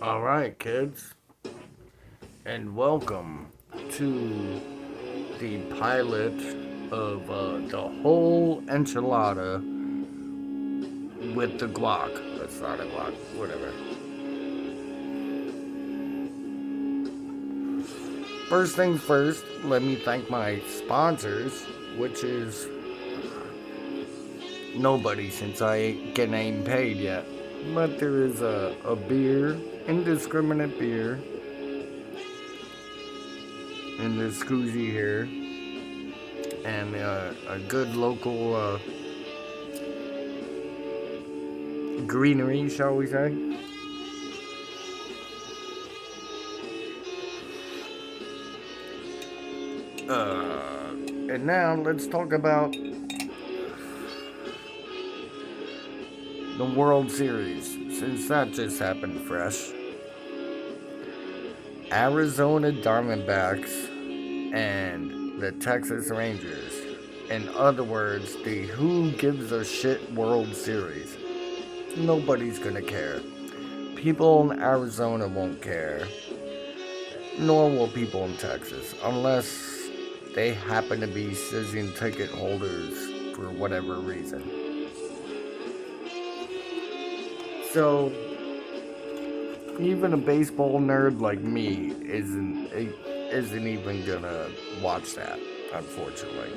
Alright, kids, and welcome to the pilot of the whole enchilada with the guac. That's not a guac, whatever. First things first, let me thank my sponsors, which is nobody since I ain't getting paid yet. But there is a beer, indiscriminate beer, in this koozie here, and a good local greenery, shall we say. And now let's talk about the World Series, since that just happened fresh. Arizona Diamondbacks and the Texas Rangers. In other words, the Who Gives a Shit World Series. Nobody's gonna care. People in Arizona won't care, nor will people in Texas, unless they happen to be season ticket holders for whatever reason. So, even a baseball nerd like me isn't even gonna watch that, unfortunately.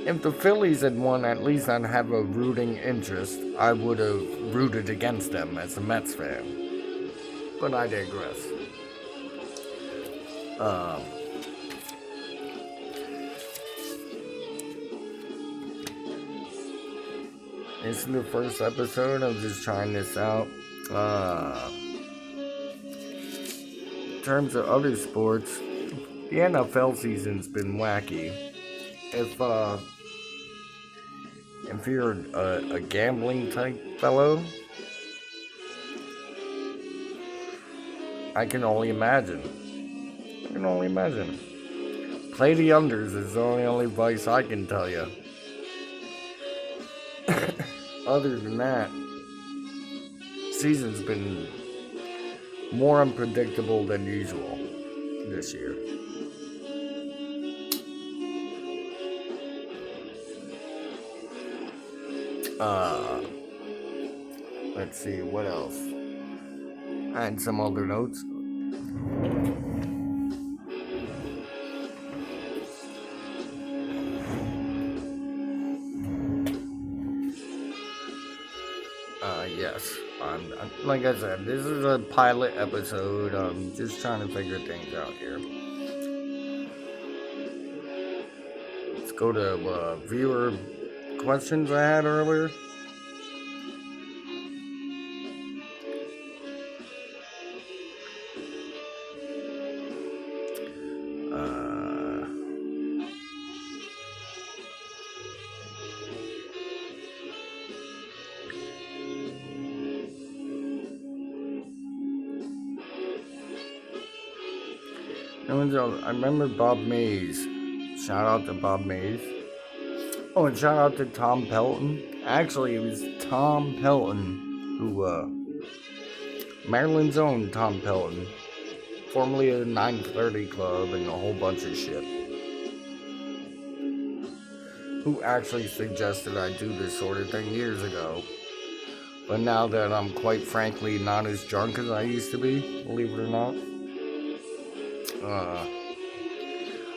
If the Phillies had won, at least I'd have a rooting interest. I would have rooted against them as a Mets fan. But I digress. This is the first episode. I'm just trying this out. In terms of other sports, the NFL season's been wacky. If you're a gambling type fellow, I can only imagine. Play the unders is the only advice I can tell you. Other than that, season's been more unpredictable than usual this year. Let's see, what else? I had some other notes. Yes. Like I said, this is a pilot episode. I'm just trying to figure things out here. Let's go to viewer questions I had earlier. I remember Bob Mays. Shout out to Bob Mays. Oh, and shout out to Tom Pelton. Actually, it was Tom Pelton who, Maryland's own Tom Pelton, formerly of the 930 Club and a whole bunch of shit, who actually suggested I do this sort of thing years ago. But now that I'm quite frankly not as drunk as I used to be, believe it or not,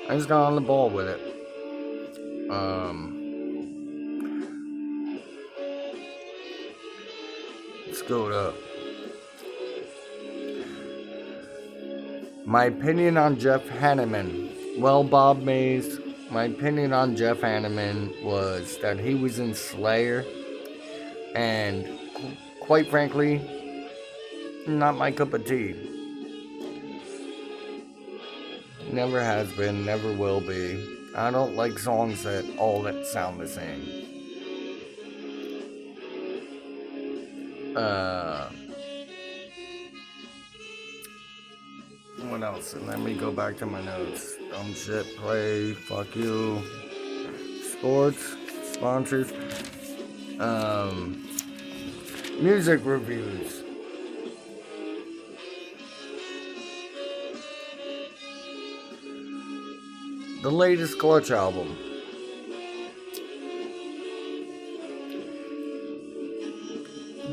I just got on the ball with it. Let's go to my opinion on Jeff Hanneman. Well, Bob Mays, my opinion on Jeff Hanneman was that he was in Slayer, and quite frankly, not my cup of tea. Never has been, never will be. I don't like songs that sound the same. What else? Let me go back to my notes. Dumb shit, play, fuck you. Sports, sponsors. Music reviews. The latest Clutch album.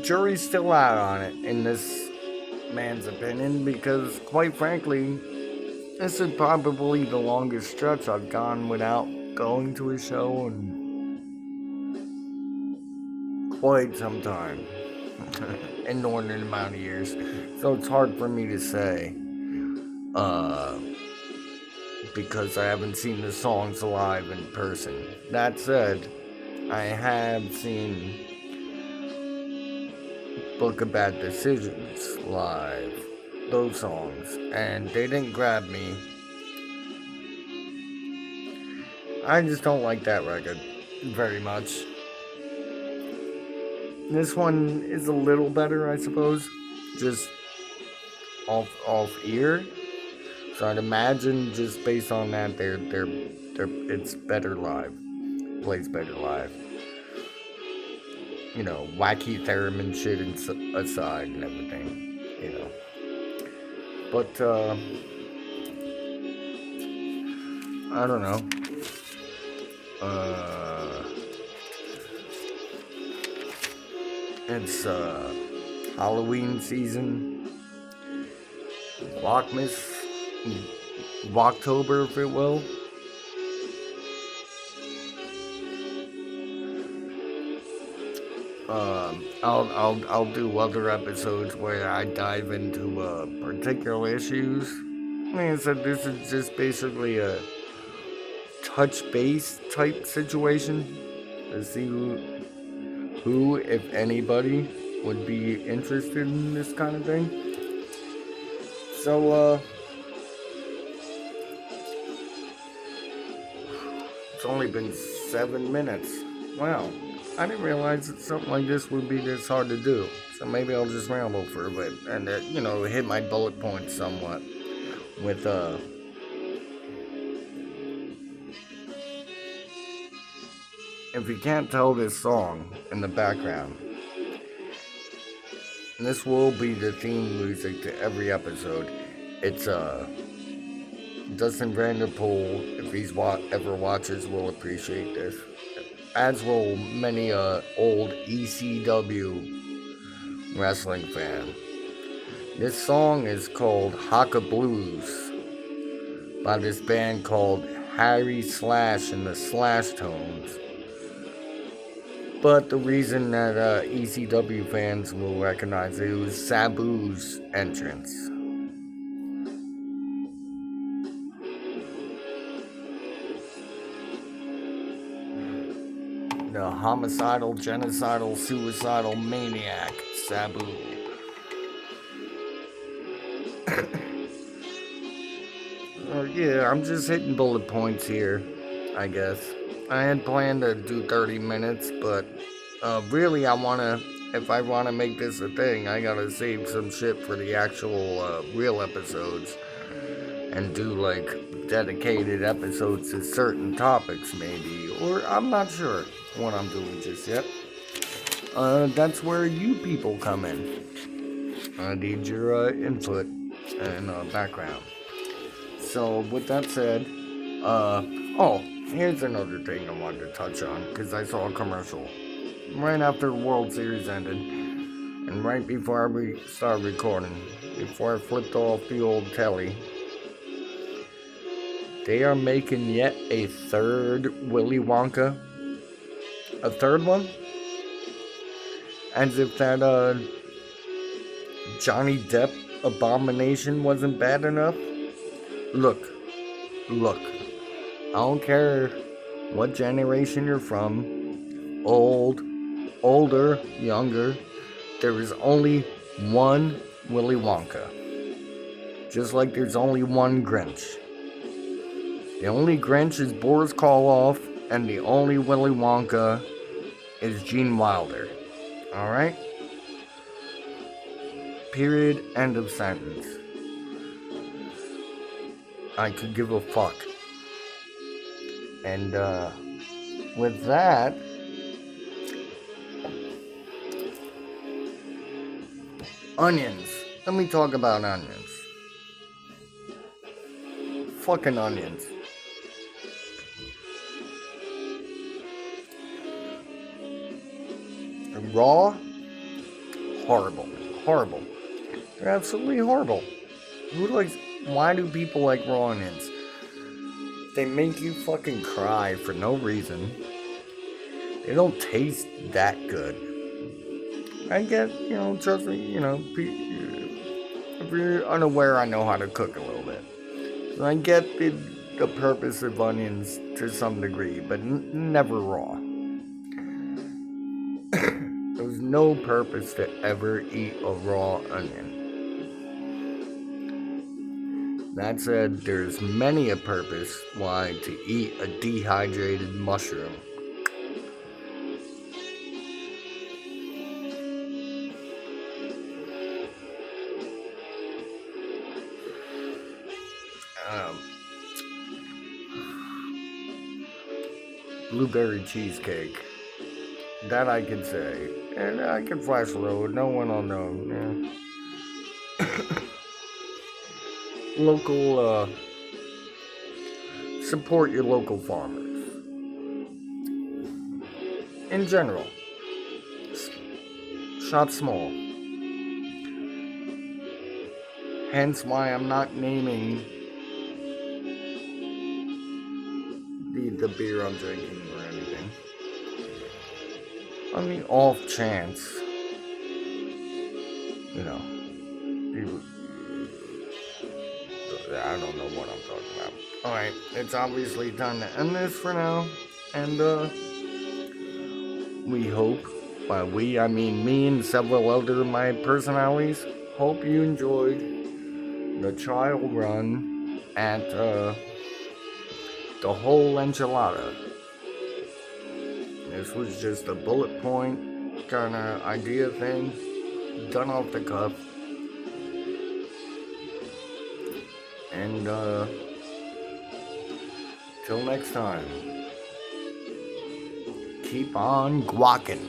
Jury's still out on it, in this man's opinion, because, quite frankly, this is probably the longest stretch I've gone without going to a show in quite some time. Inordinate amount of years. So it's hard for me to say. Because I haven't seen the songs live in person. That said, I have seen Book of Bad Decisions live. Those songs. And they didn't grab me. I just don't like that record very much. This one is a little better, I suppose. Just off ear. So I'd imagine just based on that, it's better live. Plays better live. You know, wacky theremin shit aside and everything. You know. But I don't know. It's Halloween season. Vlogmas. October, if it will. I'll do other episodes where I dive into particular issues. Like I said, this is just basically a touch base type situation to see who, if anybody, would be interested in this kind of thing. So it's only been 7 minutes. Wow. I didn't realize that something like this would be this hard to do. So maybe I'll just ramble for a bit and, hit my bullet points somewhat with, if you can't tell this song in the background, this will be the theme music to every episode. It's, Dustin Vanderpool, if he's ever watches, will appreciate this. As will many old ECW wrestling fan. This song is called Haka Blues by this band called Harry Slash and the Slash Tones. But the reason that ECW fans will recognize it was Sabu's entrance. The homicidal, genocidal, suicidal maniac, Sabu. Yeah, I'm just hitting bullet points here, I guess. I had planned to do 30 minutes, but really if I want to make this a thing, I gotta save some shit for the actual real episodes. And do dedicated episodes to certain topics maybe, or I'm not sure what I'm doing just yet. That's where you people come in. I need your input and background. So with that said, here's another thing I wanted to touch on, because I saw a commercial right after the World Series ended and right before I started recording, before I flipped off the old telly. They are making yet a third Willy Wonka. A third one? As if that Johnny Depp abomination wasn't bad enough. Look. I don't care what generation you're from. Old, older, younger. There is only one Willy Wonka. Just like there's only one Grinch. The only Grinch is Boris Karloff, and the only Willy Wonka is Gene Wilder. Alright? Period. End of sentence. I could give a fuck. And, with that, onions. Let me talk about onions. Fucking onions. Raw, horrible. Horrible. They're absolutely horrible. Why do people like raw onions? They make you fucking cry for no reason. They don't taste that good. I get, trust me, if you're unaware, I know how to cook a little bit. So I get the purpose of onions to some degree, but never raw. There's no purpose to ever eat a raw onion. That said, there's many a purpose why to eat a dehydrated mushroom. Blueberry cheesecake. That I can say. And I can flash road. No one will know. Yeah. Local, support your local farmers. In general. Shop small. Hence why I'm not naming the beer I'm drinking or anything. On the off chance, people, I don't know what I'm talking about. Alright, it's obviously time to end this for now. And, we hope, by we, I mean me and several other of my personalities, hope you enjoyed the trial run at, the whole enchilada. This was just a bullet point kind of idea thing, done off the cuff. And, till next time, keep on guacking.